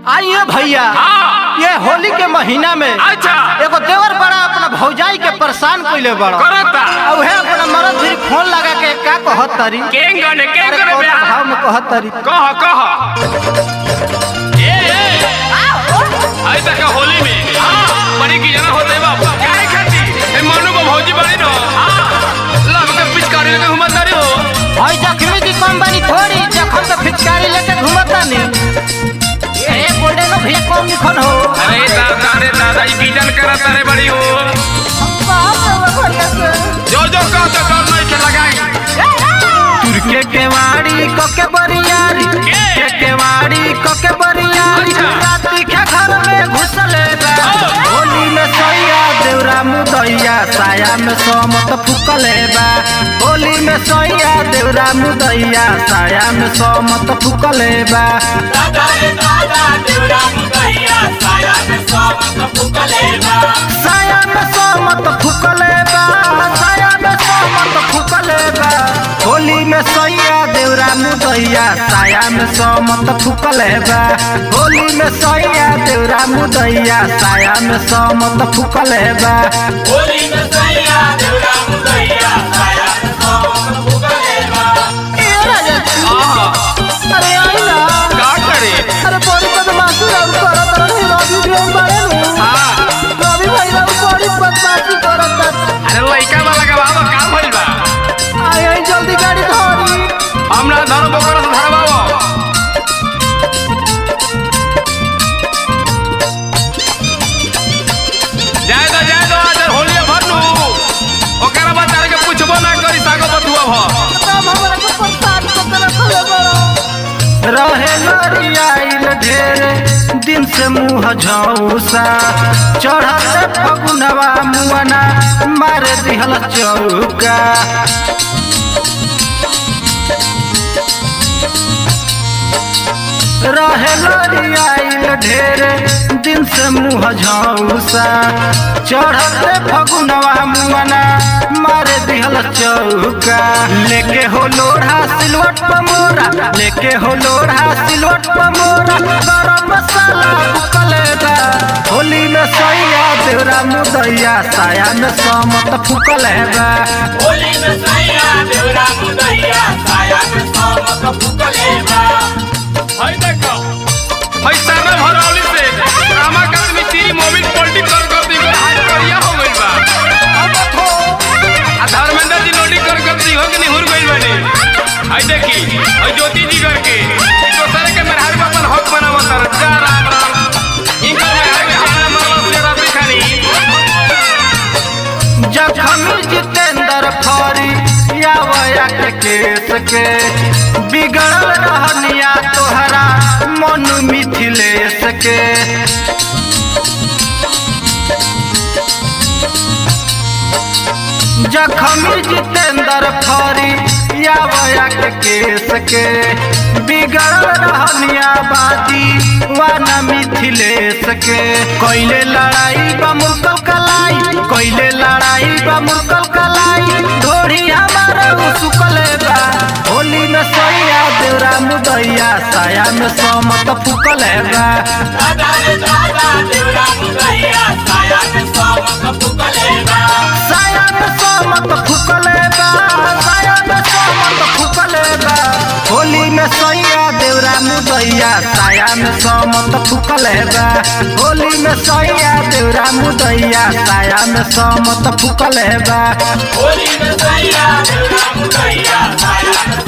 आइए भैया। हाँ। ये होली के महीना में अच्छा एगो देवर बड़ा अपना भौजाई के परेशान कइले बड़ा करता और है अपना मरद भी फोन लगा के का कहत तरी केंगने बे भाव में कहत तरी कह आई तक होली में बड़ी की जना होते बाबू काहे खाती ए मनु को भौजी बड़ी न लग के पिचकारी लेके घुमत रही हो भाई जख्मी की कंपनी थोड़ी जखम तो फिचकारी लेके घुमता नहीं ए बोले न भैया कौन निखन हो। अरे दादा ई बीजन करत रे बड़ी हो जो कह तो कर नहीं के लगाई तुरके केवाड़ी कके बरियारी के केवाड़ी कके बरियारी राती के घर में घुसले बा होली में सैया देवरा मुदैया साया में समत फुकले बा होली में सैया देवरा मुदैया साया में समत फुकले बा देवरा मुदैया साया में समत फुकले बा साया में समत फुकले बा साया में समत फुकले बा होली में सैया देवरा मुदैया साया में समत फुकले बा होली में सैया देवरा मुदैया साया में समत फुकले बा होली में सैया देवरा मुदैया साया में समत फुकले बा। ए राजा अरे आई ना का करे अरे बड़ी बदमाशी और करत रही रवि गेम बारे नु रवि भाई राव बड़ी बदमाशी करत अरे लइका वाला का बाबा का भइल बा आई जल्दी गाड़ी धरी हमरा धर बकर से धरबाओ जाय दो आज होली भरनु ओकरा बच्चा के पूछबो ना करी सागो बतुआ भ तब हमरा के परेशान करत रखले बड़ा रहे लड़ियाइल ढेरे दिन से मुँह झौसा चढ़ते फगुनवा मुआना मारे दिहल चौका रहे लड़ियाइल ढेरे दिन से मुँह झौसा चढ़ते फगुनवा मुआना मारे दिहल चौका लेके हो लोढ़ा सिलवट पमोरा लेके हो लोढ़ा सिलवट पमोरा गरम मसाला फुकले बा होली में सैया देवरा मुदैया साया में समत फुकले बा होली में सैया देवरा मुदैया साया में समत फुकले बा। हई देखो हई सागर भरौली से रामा का मिस्त्री मोबिल पोल्टी कर दी हाथ करिया हो गइल बा आ धर्मेंद्र जी लोडिंग कर दी हो कि नहीं हुर गइल बानी हई देखी हई ज्योति जी करके दोसरे के मेहर में अपन हक बनावत तर जा राम इनका मेहर में हमरा मरल से रात खानी जखमी जितेंद्र फरी यावया के केस के बिगड़ल रहनिया तोहरा मनु मिथिलेश के जखमी जितेंद्र फरी यावया के केस के बिगड़ल रहनिया बादी वाना मिथिलेश के कोइले लड़ाई बा मुर्कल कलाई कोइले लड़ाई बा मुर्कल कलाई ढोरी हमारा सुकले बा होली में सैया देवरा मुदैया साया में समत फुकले बा दादा देवरा मुदैया साया में समत फुकले बा साया में समत फुकले बा साया में समत फुकले बा होली में सैया देवरा मुदैया साया में समत फुकले बा होली में सैया देवरा मुदैया साया में समत फुकले बा होली में सैया देवरा मुदैया साया में